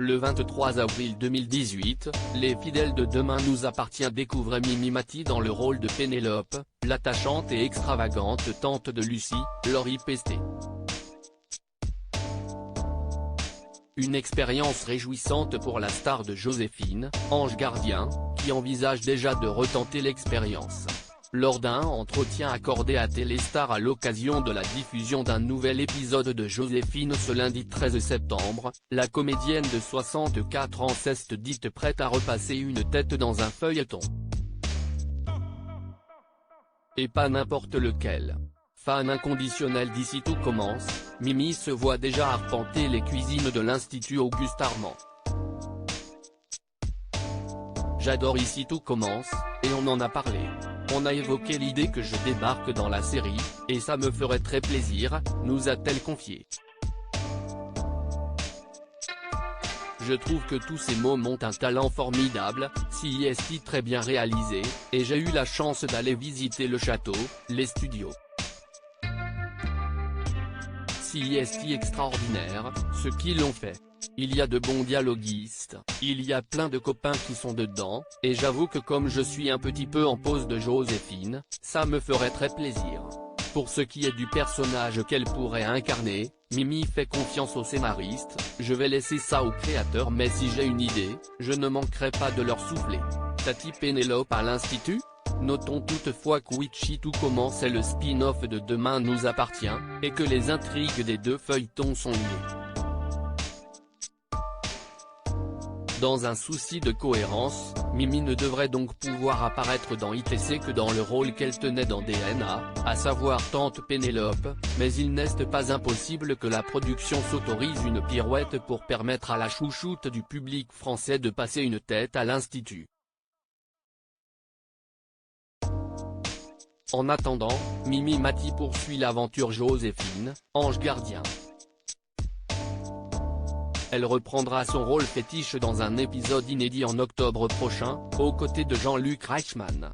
Le 23 avril 2018, les fidèles de Demain nous appartient découvraient Mimi Mati dans le rôle de Pénélope, l'attachante et extravagante tante de Lucie, Laurie Pestet. Une expérience réjouissante pour la star de Joséphine, Ange Gardien, qui envisage déjà de retenter l'expérience. Lors d'un entretien accordé à Téléstar à l'occasion de la diffusion d'un nouvel épisode de Joséphine ce lundi 13 septembre, la comédienne de 64 ans s'est dite prête à repasser une tête dans un feuilleton. Et pas n'importe lequel. Fan inconditionnel d'Ici tout commence, Mimi se voit déjà arpenter les cuisines de l'Institut Auguste Armand. J'adore Ici tout commence, et on en a parlé. On a évoqué l'idée que je débarque dans la série, et ça me ferait très plaisir, nous a-t-elle confié. Je trouve que tous ces mômes ont un talent formidable, CIST très bien réalisé, et j'ai eu la chance d'aller visiter le château, les studios. CIST extraordinaire, ce qu'ils ont fait. Il y a de bons dialoguistes, il y a plein de copains qui sont dedans, et j'avoue que comme je suis un petit peu en pause de Joséphine, ça me ferait très plaisir. Pour ce qui est du personnage qu'elle pourrait incarner, Mimi fait confiance aux scénaristes, je vais laisser ça aux créateurs mais si j'ai une idée, je ne manquerai pas de leur souffler. Tati Pénélope à l'Institut ? Notons toutefois qu'Ici tout commence est le spin-off de Demain nous appartient, et que les intrigues des deux feuilletons sont liées. Dans un souci de cohérence, Mimi ne devrait donc pouvoir apparaître dans ITC que dans le rôle qu'elle tenait dans DNA, à savoir tante Pénélope, mais il n'est pas impossible que la production s'autorise une pirouette pour permettre à la chouchoute du public français de passer une tête à l'Institut. En attendant, Mimi Mati poursuit l'aventure Joséphine, Ange Gardien. Elle reprendra son rôle fétiche dans un épisode inédit en octobre prochain, aux côtés de Jean-Luc Reichmann.